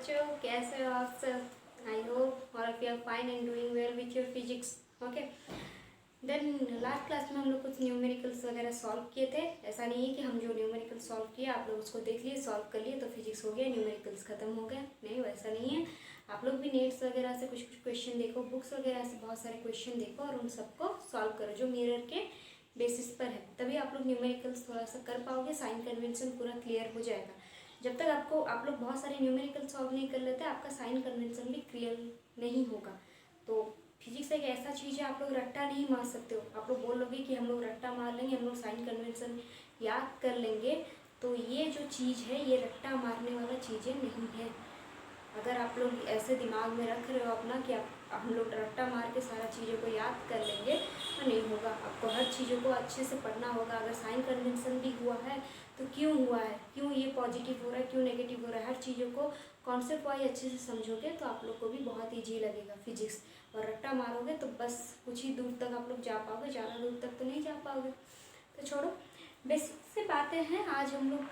बच्चों, कैसे हो आप सब? I hope all of you are fine and doing well with your physics. Okay, then last class में हम लोग कुछ न्यूमेरिकल्स वगैरह सॉल्व किए थे। ऐसा नहीं है कि हम जो न्यूमेरिकल सॉल्व किए आप लोग उसको देख लिए, सॉल्व कर लिए तो फिजिक्स हो गया, न्यूमेरिकल्स खत्म हो गया। नहीं, वैसा नहीं है। आप लोग भी नेट्स वगैरह से कुछ कुछ क्वेश्चन देखो, बुक्स वगैरह से बहुत सारे क्वेश्चन देखो और उन सबको सॉल्व करो जो मिरर के बेसिस पर है। तभी आप लोग न्यूमेरिकल्स थोड़ा सा कर पाओगे, साइन कन्वेंशन पूरा क्लियर हो जाएगा। जब तक आप लोग बहुत सारे न्यूमेरिकल सॉल्व नहीं कर लेते, आपका साइन कन्वेंशन भी क्लियर नहीं होगा। तो फिजिक्स एक ऐसा चीज़ है, आप लोग रट्टा नहीं मार सकते हो। आप लोग बोलोगे कि हम लोग रट्टा मार लेंगे, हम लोग साइन कन्वेंशन याद कर लेंगे, तो ये जो चीज़ है ये रट्टा मारने वाला चीज़ें नहीं है। अगर आप लोग ऐसे दिमाग में रख रहे हो अपना कि हम लोग रट्टा मार के सारा चीज़ों को याद कर लेंगे, तो नहीं होगा। आपको हर चीज़ों को अच्छे से पढ़ना होगा। अगर साइन कन्वेंशन भी हुआ है तो क्यों हुआ है, क्यों ये पॉजिटिव हो रहा है, क्यों नेगेटिव हो रहा है, हर चीज़ों को कॉन्सेप्ट वाइज अच्छे से समझोगे तो आप लोग को भी बहुत ईजी लगेगा फिजिक्स। और रट्टा मारोगे तो बस कुछ ही दूर तक आप लोग जा पाओगे, ज़्यादा दूर तक तो नहीं जा पाओगे। तो छोड़ो, बेसिक से बातें हैं। आज हम लोग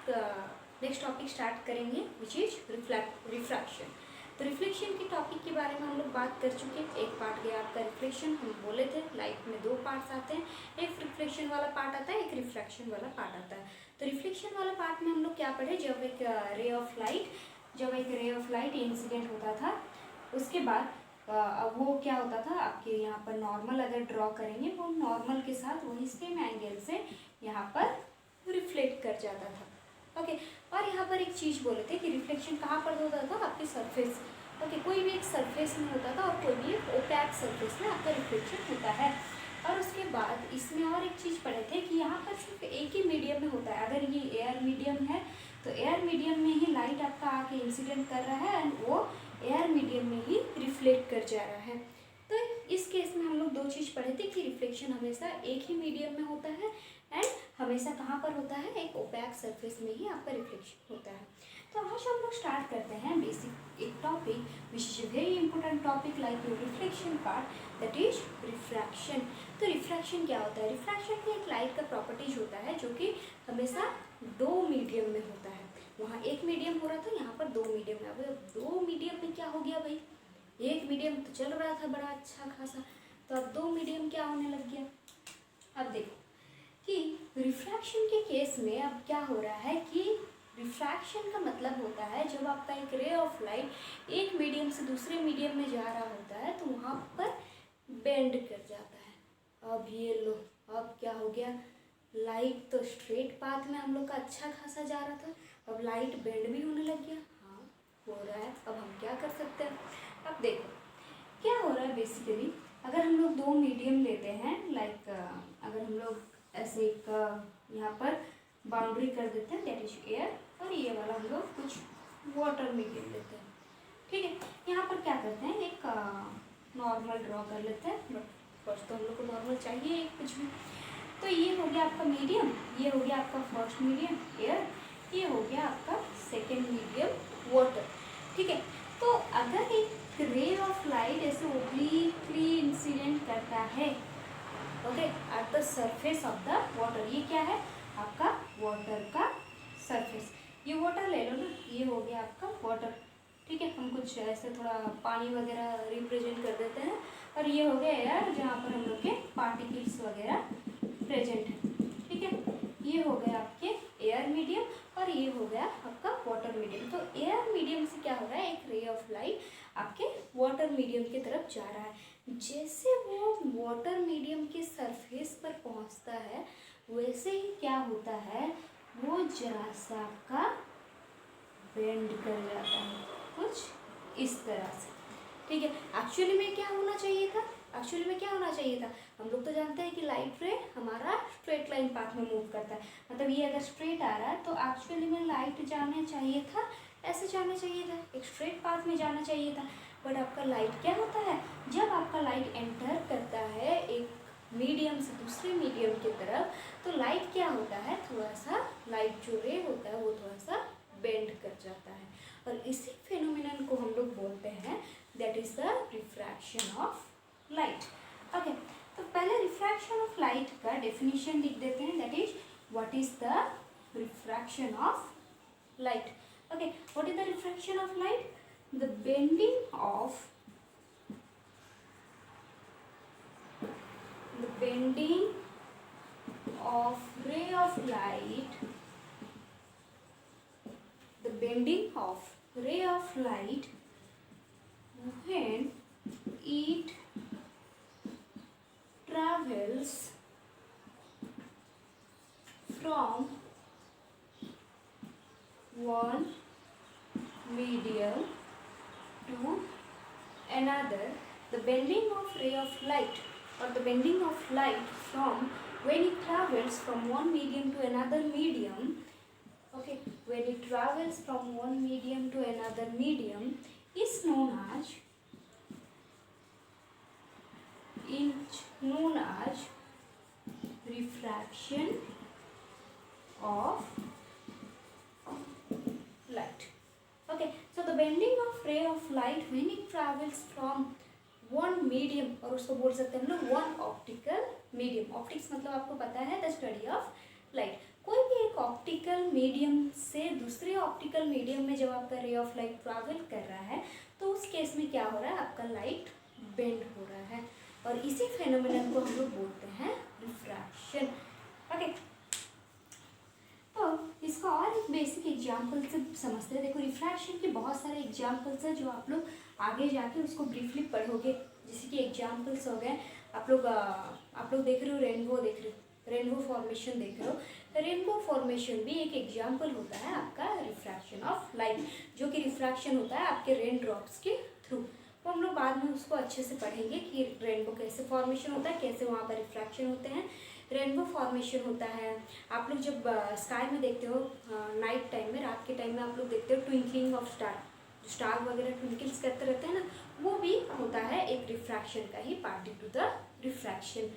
नेक्स्ट टॉपिक स्टार्ट करेंगे विच इज रिफ्रैक्शन। तो रिफ्लेक्शन के टॉपिक के बारे में हम लोग बात कर चुके हैं। एक पार्ट गया आपका रिफ्लेक्शन, हम बोले थे लाइट में दो पार्ट्स आते हैं, एक रिफ्लेक्शन वाला पार्ट आता है, एक रिफ्रैक्शन वाला पार्ट आता है। तो रिफ्लेक्शन वाला पार्ट में हम लोग क्या पढ़े, जब एक रे ऑफ लाइट इंसिडेंट होता था, उसके बाद वो क्या होता था, आपके यहाँ पर नॉर्मल अगर ड्रॉ करेंगे, वो नॉर्मल के साथ वही सेम एंगल से यहाँ पर रिफ्लेक्ट कर जाता था। ओके, और यहाँ पर एक चीज़ बोले थे कि रिफ्लेक्शन कहाँ पर होता था, आपके सरफेस। ओके, कोई भी एक सरफेस में होता था और कोई भी एक ओपैक सरफेस में आपका रिफ्लेक्शन होता है। और उसके बाद इसमें और एक चीज़ पढ़े थे कि यहाँ पर सिर्फ एक ही मीडियम में होता है। अगर ये एयर मीडियम है तो एयर मीडियम में ही लाइट आपका आके इंसिडेंट कर रहा है एंड वो एयर मीडियम में ही रिफ्लेक्ट कर जा रहा है। तो इस केस में हम लोग दो चीज़ पढ़े थे कि रिफ्लेक्शन हमेशा एक ही मीडियम में होता है एंड हमेशा कहाँ पर होता है, एक ओपैक सरफेस में ही आपका रिफ्लेक्शन होता है। तो आज हम लोग स्टार्ट करते हैं बेसिक एक topic which is very important topic like your reflection part, that is refraction. तो रिफ्रैक्शन क्या होता है? रिफ्रैक्शन की एक लाइट का प्रॉपर्टीज होता है जो कि हमेशा दो मीडियम में होता है। वहाँ एक मीडियम हो रहा था, यहाँ पर दो मीडियम है। अब दो मीडियम में क्या हो गया भाई, एक मीडियम तो चल रहा था बड़ा अच्छा खासा, तो अब दो मीडियम क्या होने लग गया। अब देखो कि रिफ्रैक्शन के केस में अब क्या हो रहा है कि रिफ्रैक्शन का मतलब होता है जब आपका एक रे ऑफ लाइट एक मीडियम से दूसरे मीडियम में जा रहा होता है तो वहाँ पर बेंड कर जाता है। अब ये लो, अब क्या हो गया, लाइट तो स्ट्रेट पाथ में हम लोग का अच्छा खासा जा रहा था, अब लाइट बेंड भी होने लग गया। हाँ, हो रहा है। अब हम क्या कर सकते हैं? अब देखो क्या हो रहा है बेसिकली, अगर हम लोग दो मीडियम लेते हैं, लाइक अगर हम लोग ऐसे एक यहाँ पर बाउंड्री कर देते हैं दैट इज एयर, और ये वाला हम लोग कुछ वाटर मीडियम लेते हैं। ठीक है, यहाँ पर क्या करते हैं, एक नॉर्मल ड्रॉ कर लेते हैं। बट फर्स्ट तो हम लोग को नॉर्मल चाहिए कुछ भी। तो ये हो गया आपका मीडियम, ये हो गया आपका फर्स्ट मीडियम एयर, ये हो गया आपका सेकेंड मीडियम वाटर। ठीक है, तो अगर एक रे ऑफ लाइट ऐसे ओब्लिकली इंसिडेंट करता है okay at the surface of the water, ये क्या है आपका वाटर का सरफेस। ये वाटर ले लो ना, ये हो गया आपका वाटर। ठीक है, हम कुछ ऐसे थोड़ा पानी वगैरह रिप्रेजेंट कर देते हैं, और ये हो गया एयर जहाँ पर हम लोग के पार्टिकल्स वगैरह प्रेजेंट है। ठीक है, ये हो गया आपके एयर मीडियम और ये हो गया आपका वाटर मीडियम। तो एयर मीडियम से क्या हो रहा है, एक रे ऑफ लाइट आपके वाटर मीडियम की तरफ जा रहा है। जैसे वो वाटर मीडियम के सरफेस पर पहुंचता है वैसे ही क्या होता है, वो जरा सा आपका बेंड कर जाता है कुछ इस तरह से। ठीक है, एक्चुअली में क्या होना चाहिए था, एक्चुअली में क्या होना चाहिए था, हम लोग तो जानते हैं कि लाइट रे हमारा स्ट्रेट लाइन पाथ में मूव करता है। मतलब ये अगर स्ट्रेट आ रहा है तो एक्चुअली में लाइट जाना चाहिए था, ऐसे जाना चाहिए था, एक स्ट्रेट पाथ में जाना चाहिए था। बट आपका लाइट क्या होता है, जब आपका लाइट एंटर करता है एक मीडियम से दूसरे मीडियम की तरफ, तो लाइट क्या होता है, थोड़ा सा लाइट जो रे होता है वो थोड़ा सा बेंड कर जाता है। और इसी फेनोमेनन को हम लोग बोलते हैं that is the refraction of light. Okay, तो पहले रिफ्रैक्शन ऑफ लाइट का डेफिनेशन लिख देते हैं, that is what is the refraction of light. Okay, what is the refraction of light? the bending of ray of light, the bending of ray of light when it travels from one medium to another. The bending of ray of light, or the bending of light from when it travels from one medium to another medium, okay, when it travels from one medium to another medium is known as refraction of light. Okay, so the bending of ray of light when it travels from one medium, और उसको बोल सकते हैं हम लोग one optical medium. Optics मतलब आपको पता है द स्टडी ऑफ लाइट. कोई भी एक ऑप्टिकल मीडियम से दूसरे ऑप्टिकल मीडियम में जब आपका रे ऑफ लाइट ट्रैवल कर रहा है तो उस केस में क्या हो रहा है, आपका लाइट बेंड हो रहा है, और इसी फेनोमेनन को हम लोग बोलते हैं रिफ्रैक्शन. ओके, तो इसका और एक बेसिक एग्जाम्पल से समझते हैं. देखो, रिफ्रैक्शन के बहुत सारे एग्जाम्पल्स हैं जो आप लोग आगे जाके उसको ब्रीफली पढ़ोगे. जैसे कि एग्जाम्पल्स हो गए, आप लोग देख रहे हो रेनबो, देख रहे हो रेनबो फॉर्मेशन, देख रहे हो. रेनबो फॉर्मेशन भी एक एग्जाम्पल होता है आपका रिफ्रैक्शन ऑफ लाइट, जो कि रिफ्रैक्शन होता है आपके रेन ड्रॉप्स के थ्रू. तो हम लोग बाद में उसको अच्छे से पढ़ेंगे कि रेनबो कैसे फॉर्मेशन होता है, कैसे वहाँ पर रिफ्रैक्शन होते हैं. रेनबो फॉर्मेशन होता है, आप लोग जब स्काई में देखते हो नाइट टाइम में, रात के टाइम में आप लोग देखते हो ट्विंकलिंग ऑफ स्टार वगैरह ट्विंकल्स करते रहते हैं ना, वो भी होता है एक रिफ्रैक्शन का ही part due to the refraction.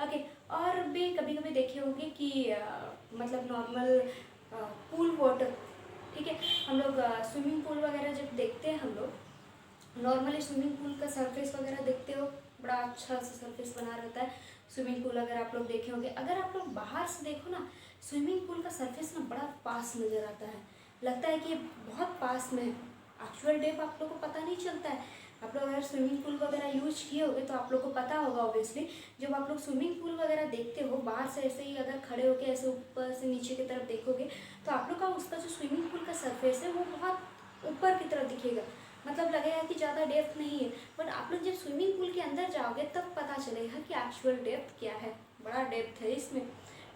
Okay, और भी कभी कभी देखे होंगे कि मतलब नॉर्मल पूल वाटर, ठीक है, हम लोग स्विमिंग पूल वगैरह जब देखते हैं, हम लोग नॉर्मली स्विमिंग पूल का सरफेस वगैरह देखते हो, बड़ा अच्छा सा सरफेस बना रहता है स्विमिंग पूल. अगर आप लोग देखे होंगे, अगर आप लोग बाहर से देखो ना, स्विमिंग पूल का सरफेस ना बड़ा पास नज़र आता है, लगता है कि बहुत पास में है. एक्चुअल डेप आप लोग को पता नहीं चलता है. आप लोग अगर स्विमिंग पूल वगैरह यूज किए होगे तो आप लोग को पता होगा ऑब्वियसली. जब आप लोग स्विमिंग पूल वगैरह देखते हो बाहर से, ऐसे ही अगर खड़े होकर ऐसे ऊपर से नीचे की तरफ देखोगे तो आप लोग का उसका जो स्विमिंग पूल का सरफेस है वो बहुत ऊपर की तरफ दिखेगा, मतलब लगेगा कि ज़्यादा डेप्थ नहीं है. बट आप लोग जब स्विमिंग पूल के अंदर जाओगे तब पता चलेगा कि एक्चुअल डेप्थ क्या है, बड़ा डेप्थ है इसमें.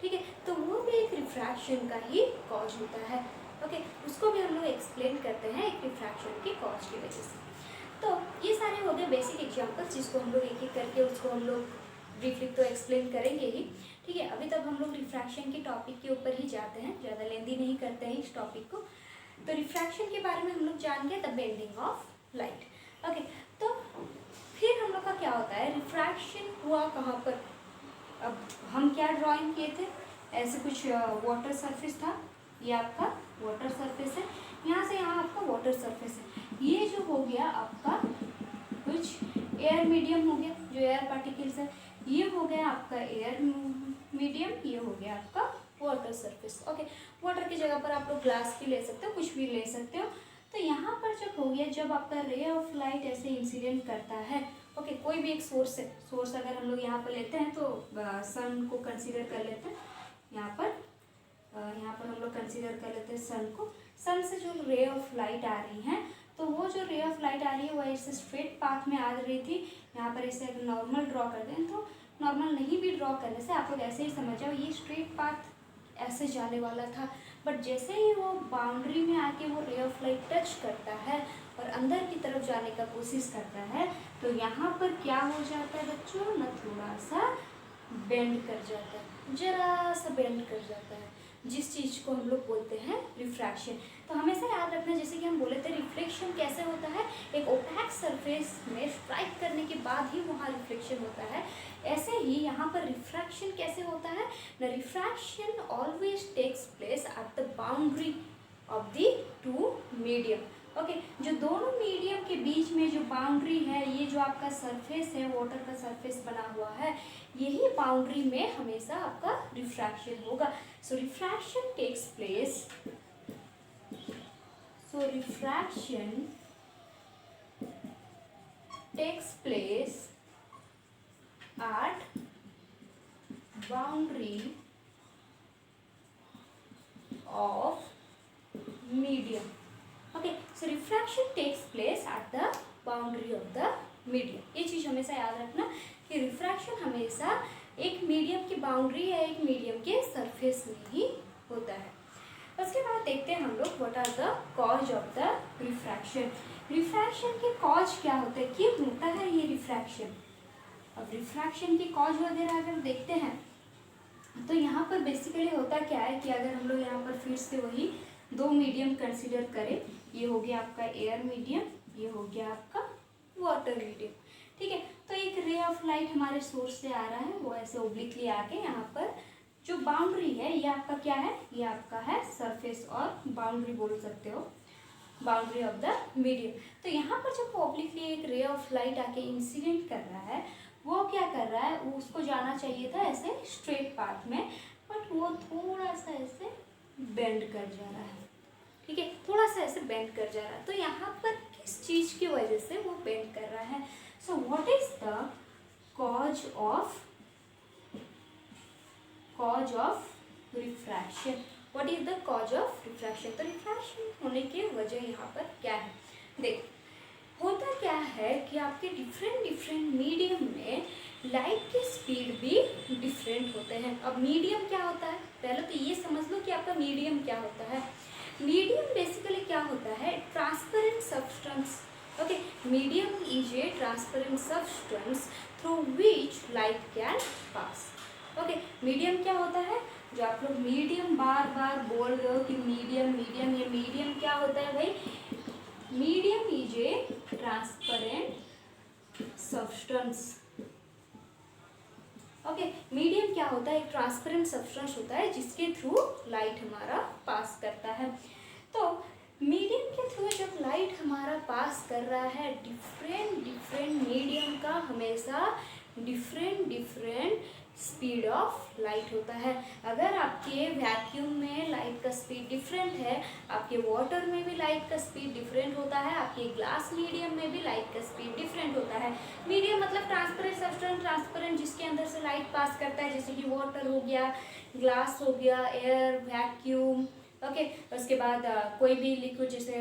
ठीक है, तो वो भी एक रिफ्रैक्शन का ही कॉज होता है. ओके, उसको भी हम लोग एक्सप्लेन करते हैं एक रिफ्रैक्शन की कॉज की वजह से. तो ये सारे हो गए बेसिक एग्जाम्पल्स, जिसको हम लोग एक एक करके उसको हम लोग ब्रीफली तो एक्सप्लेन करेंगे ही. ठीक है, अभी तक हम लोग रिफ्रैक्शन के टॉपिक के ऊपर ही जाते हैं, ज़्यादा लेंदी नहीं करते हैं इस टॉपिक को. तो रिफ्रैक्शन के बारे में हम लोग जान गए, the bending of light. Okay, तो फिर हम लोग का क्या होता है, रिफ्रैक्शन हुआ कहाँ पर. अब हम क्या ड्राइंग किए थे, ऐसे कुछ वाटर सरफेस था, ये आपका वाटर सरफेस है, यहाँ से यहाँ आपका वाटर सरफेस है. ये जो हो गया आपका कुछ एयर मीडियम हो गया, जो एयर पार्टिकल्स है, ये हो गया आपका एयर मीडियम, ये हो गया आपका वाटर सरफेस. ओके, वाटर की जगह पर आप लोग ग्लास की ले सकते हो, कुछ भी ले सकते हो. तो यहाँ पर जब हो गया, जब आपका रे ऑफ लाइट ऐसे इंसिडेंट करता है, ओके, कोई भी एक सोर्स है, सोर्स अगर हम लोग यहाँ पर लेते हैं तो सन को कंसीडर कर लेते हैं. यहाँ पर हम लोग कंसीडर कर लेते हैं सन को. सन से जो रे ऑफ लाइट आ रही है, तो वो जो रे ऑफ लाइट आ रही है वो ऐसे स्ट्रेट पाथ में आ रही थी. यहाँ पर इसे अगर नॉर्मल ड्रॉ कर दें, तो नॉर्मल नहीं भी ड्रॉ करने से आप लोग ऐसे ही समझ जाओ ये स्ट्रेट पाथ ऐसे जाने वाला था. बट जैसे ही वो बाउंड्री में आके वो रे ऑफ लाइट टच करता है और अंदर की तरफ जाने का कोशिश करता है, तो यहाँ पर क्या हो जाता है बच्चों, ना थोड़ा सा बेंड कर जाता है, जरा सा बेंड कर जाता है, जिस चीज़ को हम लोग बोलते हैं रिफ्रैक्शन. तो हमेशा याद रखना, जैसे कि हम बोले थे रिफ्लेक्शन कैसे होता है, एक ओपैक सरफेस में स्ट्राइक करने के बाद ही वहाँ रिफ्लेक्शन होता है. ऐसे ही यहाँ पर रिफ्रैक्शन कैसे होता है, the refraction always takes place at the boundary of the two medium. Okay, जो दोनों मीडियम के बीच में जो बाउंड्री है, ये जो आपका सरफेस है, वाटर का सरफेस बना हुआ है, यही बाउंड्री में हमेशा आपका रिफ्रैक्शन होगा. So refraction takes place, so refraction takes place at boundary of medium. Okay, so refraction takes place at the boundary of the medium. ये चीज हमेशा याद रखना कि रिफ्रैक्शन हमेशा एक मीडियम की बाउंड्री या एक मीडियम के सरफेस में ही होता है। उसके बाद देखते हैं हम लोग what are the cause of the refraction. Refraction के कॉज क्या होते हैं, क्यों होता है ये रिफ्रैक्शन। अब रिफ्रैक्शन की कॉज वगैरह अगर देखते हैं तो यहाँ पर बेसिकली होता क्या है कि अगर हम लोग यहाँ पर फिर से वही दो मीडियम कंसीडर करें, ये हो गया आपका एयर मीडियम, ये हो गया आपका वाटर मीडियम, ठीक है। तो एक रे ऑफ लाइट हमारे सोर्स से आ रहा है, वो ऐसे ओब्लिकली आके यहाँ पर जो बाउंड्री है ये आपका क्या है, ये आपका है सरफेस और बाउंड्री बोल सकते हो, बाउंड्री ऑफ द मीडियम। तो यहाँ पर जब ओब्लिकली एक रे ऑफ लाइट आके इंसिडेंट कर रहा है, वो क्या कर रहा है, वो उसको जाना चाहिए था ऐसे स्ट्रेट पाथ में, बट वो थोड़ा सा ऐसे बेंड कर जा रहा है, ठीक है, थोड़ा सा ऐसे बेंड कर जा रहा है। तो यहाँ पर किस चीज की वजह से वो बेंड कर रहा है, so what is the cause of refraction, what is the cause of refraction. तो रिफ्रैक्शन होने की वजह यहाँ पर क्या है, देख होता क्या है कि आपके डिफरेंट मीडियम में लाइट के स्पीड भी डिफरेंट होते हैं। अब मीडियम क्या होता है, पहले तो ये समझ लो कि आपका मीडियम क्या होता है। मीडियम बेसिकली क्या होता है, transparent substance. Okay, medium is a transparent substance through which light can pass. Okay, medium क्या होता है, जो आप लोग मीडियम बार बार बोल रहे हो कि मीडियम, ये मीडियम क्या होता है भाई, medium is a transparent substance. Okay, medium क्या होता है, एक ट्रांसपेरेंट सब्सटेंस होता है जिसके थ्रू लाइट हमारा पास करता है। तो मीडियम के थ्रू जब लाइट हमारा पास कर रहा है, डिफरेंट मीडियम का हमेशा डिफरेंट स्पीड ऑफ लाइट होता है। अगर आपके वैक्यूम में लाइट का स्पीड डिफरेंट है, आपके वाटर में भी लाइट का स्पीड डिफरेंट होता है, आपके ग्लास मीडियम में भी लाइट का स्पीड डिफरेंट होता है। मीडियम मतलब ट्रांसपेरेंट सब्सटेंस, ट्रांसपेरेंट जिसके अंदर से लाइट पास करता है, जैसे कि वाटर हो गया, ग्लास हो गया, एयर, वैक्यूम। ओके, उसके बाद कोई भी लिक्विड, जैसे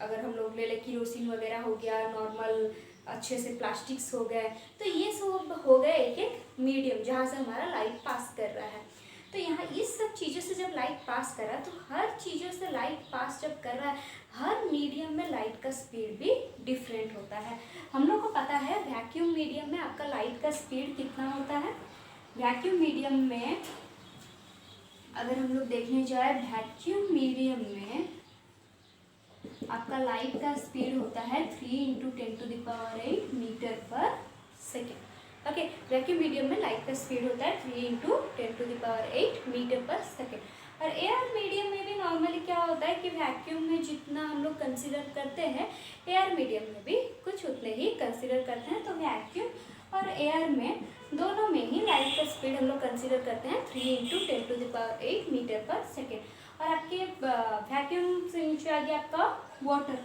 अगर हम लोग ले लें किरोसिन वगैरह हो गया, नॉर्मल अच्छे से प्लास्टिक्स हो गए, तो ये सब हो गए एक एक मीडियम जहाँ से हमारा लाइट पास कर रहा है। तो यहाँ इस सब चीज़ों से जब लाइट पास कर रहा है, तो हर चीज़ों से लाइट पास जब कर रहा है, हर मीडियम में लाइट का स्पीड भी डिफरेंट होता है। हम लोग को पता है वैक्यूम मीडियम में आपका लाइट का स्पीड कितना होता है। वैक्यूम मीडियम में अगर हम लोग देखने जाए, वैक्यूम मीडियम में आपका लाइट का स्पीड होता है 3 × 10⁸ metre per second. Okay, vacuum medium में लाइट का स्पीड होता है 3 × 10⁸ मीटर पर सेकेंड। और एयर मीडियम में भी नॉर्मली क्या होता है कि वैक्यूम में जितना हम लोग कंसिडर करते हैं, एयर मीडियम में भी कुछ उतने ही कंसिडर करते हैं। तो वैक्यूम और एयर में दोनों में ही लाइट का स्पीड हम लोग कंसिडर करते हैं 3 × 10⁸ मीटर पर सेकेंड। और आपके वैक्यूम से नीचे आ गया आपका वाटर,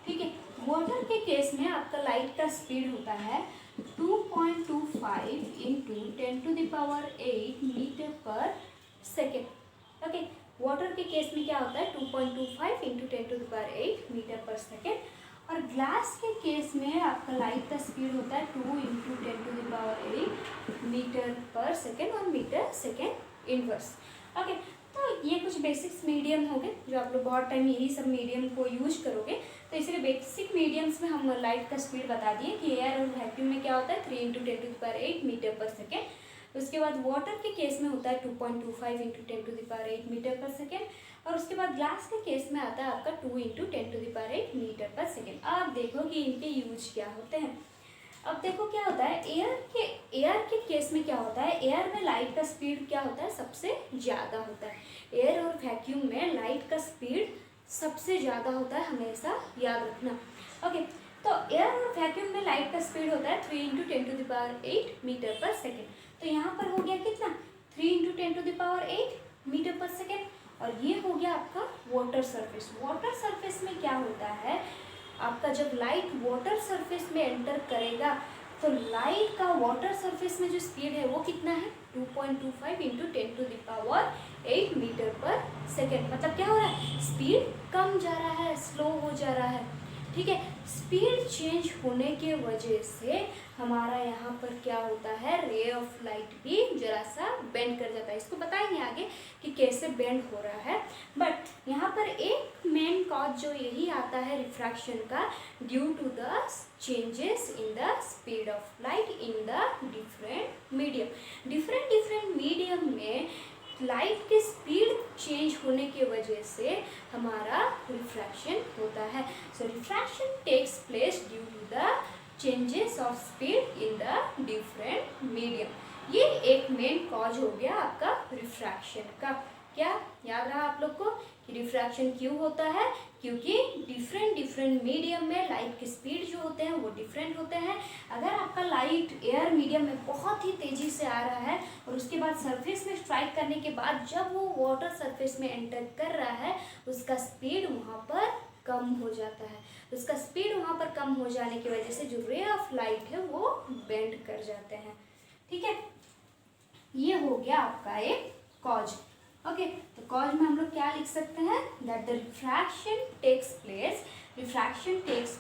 ठीक है। वाटर के केस में आपका लाइट का स्पीड होता है 2.25 × 10⁸ metre per second. Okay, water के केस में क्या होता है 2.25 × 10⁸ मीटर पर सेकेंड। और ग्लास के केस में आपका लाइट का स्पीड होता है 2 × 10⁸ मीटर पर सेकेंड और मीटर सेकेंड इनवर्स। ओके, तो ये कुछ बेसिक्स मीडियम हो गए जो आप लोग बहुत टाइम यही सब मीडियम को यूज करोगे। तो इसलिए बेसिक मीडियम्स में हम लाइट का स्पीड बता दिए कि एयर और वैक्यूम में क्या होता है 3 × 10⁸ मीटर पर सेकेंड। उसके बाद वाटर के केस में होता है 2.25 × 10⁸ मीटर पर सेकेंड। और उसके बाद ग्लास के केस में आता है आपका 2 × 10⁸ मीटर पर सेकेंड। आप देखो कि इनके यूज क्या होते हैं। अब देखो क्या होता है, एयर के केस में क्या होता है, एयर में लाइट का स्पीड क्या होता है, सबसे ज़्यादा होता है। एयर और वैक्यूम में लाइट का स्पीड सबसे ज़्यादा होता है, हमेशा याद रखना। ओके, तो एयर और वैक्यूम में लाइट का स्पीड होता है 3 × 10⁸ मीटर पर सेकेंड। तो यहाँ पर हो गया कितना, 3 × 10⁸ मीटर पर सेकेंड। और ये हो गया आपका वाटर सरफेस। वाटर सरफेस में क्या होता है, आपका जब लाइट वाटर सरफेस में एंटर करेगा तो लाइट का वाटर सरफेस में जो स्पीड है वो कितना है 2.25 इंटू 10⁸ मीटर पर सेकेंड। मतलब क्या हो रहा है, स्पीड कम जा रहा है, स्लो हो जा रहा है। ठीक है, स्पीड चेंज होने के वजह से हमारा यहाँ पर क्या होता है, रे ऑफ लाइट भी जरा सा बेंड कर जाता है। इसको बताएंगे आगे कि कैसे बेंड हो रहा है। बट यहाँ पर एक मेन कॉज जो यही आता है रिफ्रैक्शन का, due to the changes in the speed of light in the different medium. Different medium में लाइट की स्पीड चेंज होने के वजह से हमारा रिफ्रैक्शन होता है। So refraction takes place due to the changes of speed in the different medium. ये एक मेन कॉज हो गया आपका रिफ्रैक्शन का। क्या याद रहा आप लोग को कि रिफ्रैक्शन क्यों होता है, क्योंकि डिफरेंट मीडियम में लाइट की स्पीड जो होते हैं वो डिफरेंट होते हैं। अगर आपका लाइट एयर मीडियम में बहुत ही तेज़ी से आ रहा है और उसके बाद सरफेस में स्ट्राइक करने के बाद जब वो वाटर सरफेस में एंटर कर रहा है, उसका स्पीड वहाँ पर कम हो जाता है। उसका स्पीड वहाँ पर कम हो जाने की वजह से जो रे ऑफ लाइट है वो बेंड कर जाते हैं। ठीक है, ये हो गया आपका एक कॉज। ओके, तो कॉज में हम लोग क्या लिख सकते हैं, that the refraction takes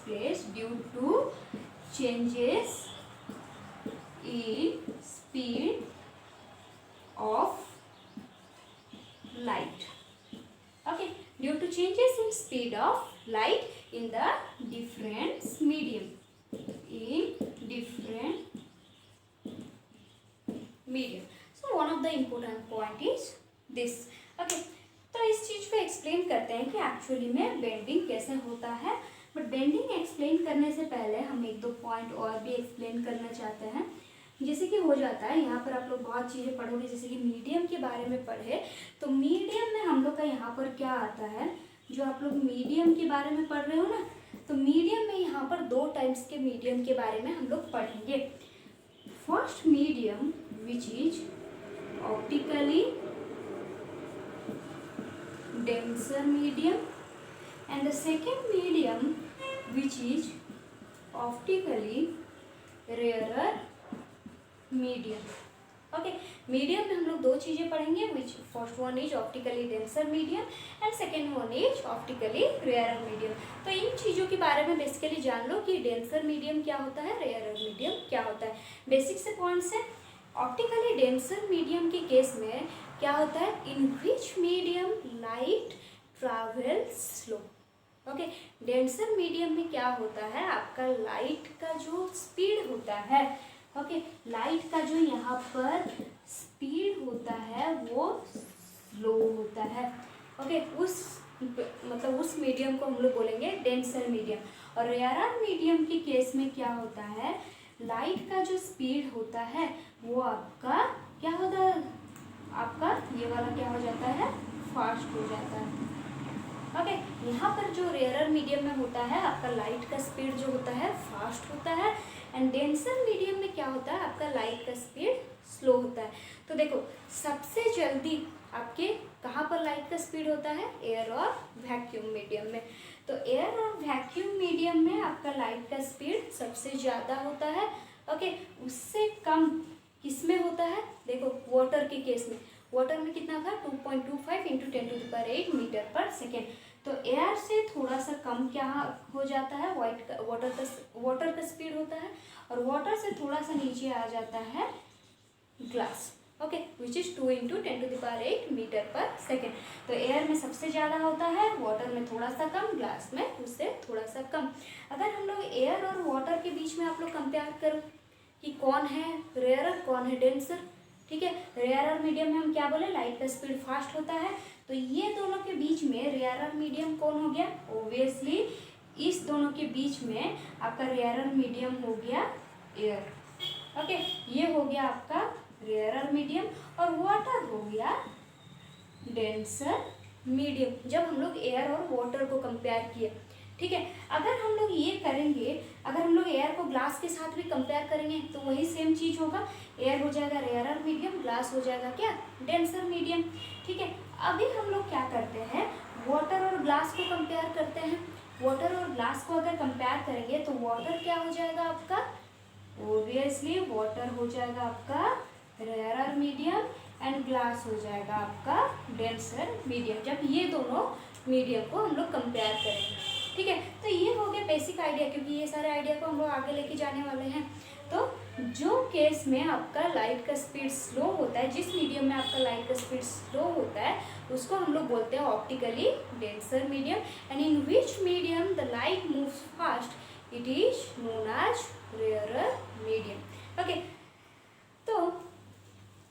place due to changes in speed of light. Okay, due to changes in speed of light in the different medium, so one of the important point is this। okay, तो इस चीज को explain करते हैं कि actually में bending कैसे होता है। बट बेंडिंग एक्सप्लेन करने से पहले हम एक दो पॉइंट और भी एक्सप्लेन करना चाहते हैं। जैसे कि हो जाता है, यहाँ पर आप लोग बहुत चीज़ें पढ़ोगे, जैसे कि मीडियम के बारे में पढ़े, तो मीडियम में हम लोग का यहाँ पर क्या आता है, जो आप लोग मीडियम के बारे में पढ़ रहे हो ना, तो मीडियम में यहाँ पर दो टाइप्स के मीडियम के बारे में हम लोग पढ़ेंगे। First medium which is optically denser medium, and the second medium which is optically rarer medium। Okay, medium में हम लोग दो चीज़ें पढ़ेंगे, which first one is optically denser medium and second one is optically rarer medium. तो इन चीज़ों के बारे में बेसिकली जान लो कि डेंसर मीडियम क्या होता है, रेयरर मीडियम क्या होता है। बेसिक से पॉइंट्स है। ऑप्टिकली डेंसर मीडियम के केस में क्या होता है, in which medium light travel slow. Okay, denser medium में क्या होता है, आपका लाइट का जो स्पीड होता है, ओके, लाइट का जो यहाँ पर स्पीड होता है वो स्लो होता है। ओके, उस मीडियम को हम लोग बोलेंगे डेंसर मीडियम। और रेयरर मीडियम के केस में क्या होता है, लाइट का जो स्पीड होता है वो आपका क्या होता है, आपका ये वाला क्या हो जाता है, फास्ट हो जाता है। ओके, यहाँ पर जो रेयरर मीडियम में होता है आपका लाइट का स्पीड जो होता है फास्ट होता है, एंड डेंसर मीडियम में क्या होता है, आपका लाइट का स्पीड स्लो होता है। तो देखो, सबसे जल्दी आपके कहाँ पर लाइट का स्पीड होता है, एयर और वैक्यूम मीडियम में। तो एयर और वैक्यूम मीडियम में आपका लाइट का स्पीड सबसे ज़्यादा होता है। ओके, उससे कम किस में होता है, देखो वाटर के केस में, वाटर में कितना था 2.25 इंटू 10⁸ मीटर पर सेकेंड। तो एयर से थोड़ा सा कम क्या हो जाता है, वाटर का स्पीड होता है, और वाटर से थोड़ा सा नीचे आ जाता है glass. Okay, which is 2 into 10⁸ metre per second. तो एयर में सबसे ज़्यादा होता है, वाटर में थोड़ा सा कम, ग्लास में उससे थोड़ा सा कम। अगर हम लोग एयर और वाटर के बीच में आप लोग कंपेयर करो कि कौन है रेयरर कौन है डेंसर, ठीक है, रेयरर मीडियम में हम क्या बोले, लाइट का स्पीड फास्ट होता है, तो ये दोनों के बीच में रेयरर मीडियम कौन हो गया, ऑब्वियसली इस दोनों के बीच में आपका रेयरर मीडियम हो गया एयर। ओके, ये हो गया आपका रेयरर मीडियम, और वाटर हो गया डेंसर मीडियम, जब हम लोग एयर और वाटर को कंपेयर किए। ठीक है, अगर हम लोग ये करेंगे, अगर हम लोग एयर को ग्लास के साथ भी कंपेयर करेंगे तो वही सेम चीज़ होगा, एयर हो जाएगा रेयरर मीडियम, ग्लास हो जाएगा क्या, डेंसर मीडियम। ठीक है, अभी हम लोग क्या करते हैं, वाटर और ग्लास को कंपेयर करते हैं। वाटर और ग्लास को अगर कंपेयर करेंगे तो वाटर क्या हो जाएगा आपका, ऑब्वियसली वाटर हो जाएगा आपका रेयरर मीडियम एंड ग्लास हो जाएगा आपका डेंसर मीडियम, जब ये दोनों मीडियम को हम लोग कंपेयर करेंगे। ठीक है, तो ये हो गया बेसिक आइडिया, क्योंकि ये सारे आइडिया को हम लोग आगे लेके जाने वाले हैं। तो जो केस में आपका लाइट का स्पीड स्लो होता है, जिस मीडियम में आपका लाइट का स्पीड स्लो होता है, उसको हम लोग बोलते हैं optically denser medium, and in which medium the light moves fast it is known as rarer medium. Okay, तो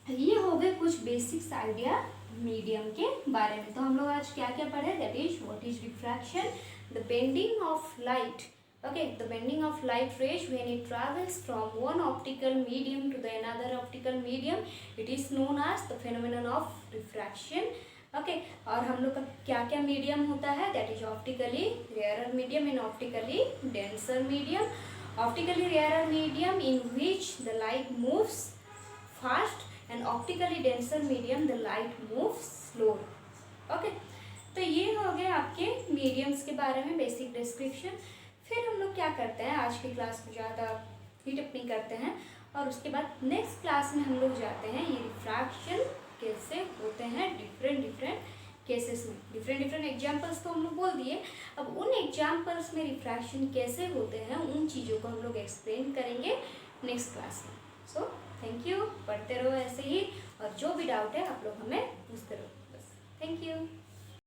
ये हो गए कुछ बेसिक्स आइडिया मीडियम के बारे में। तो हम लोग आज क्या क्या पढ़े, that is what is refraction, the bending of light, okay, the bending of light rays when it travels from one optical medium to the another optical medium, it is known as the phenomenon of refraction। okay, और हम लोग का क्या क्या medium होता है, that is optically rarer medium and optically denser medium. Optically rarer medium in which the light moves fast and optically denser medium the light moves slow. Okay, तो ये हो गए आपके मीडियम्स के बारे में बेसिक डिस्क्रिप्शन। फिर हम लोग क्या करते हैं, आज की क्लास को ज़्यादा ही टिप्पणी करते हैं, और उसके बाद नेक्स्ट क्लास में हम लोग जाते हैं ये रिफ्रैक्शन कैसे होते हैं डिफरेंट केसेस में। डिफरेंट एग्जाम्पल्स तो हम लोग बोल दिए, अब उन एग्जाम्पल्स में रिफ्रैक्शन कैसे होते हैं उन चीज़ों को हम लोग एक्सप्लेन करेंगे नेक्स्ट क्लास में। सो थैंक यू, पढ़ते रहो ऐसे ही, और जो भी डाउट है आप लोग हमें पूछते रहो बस। Thank you.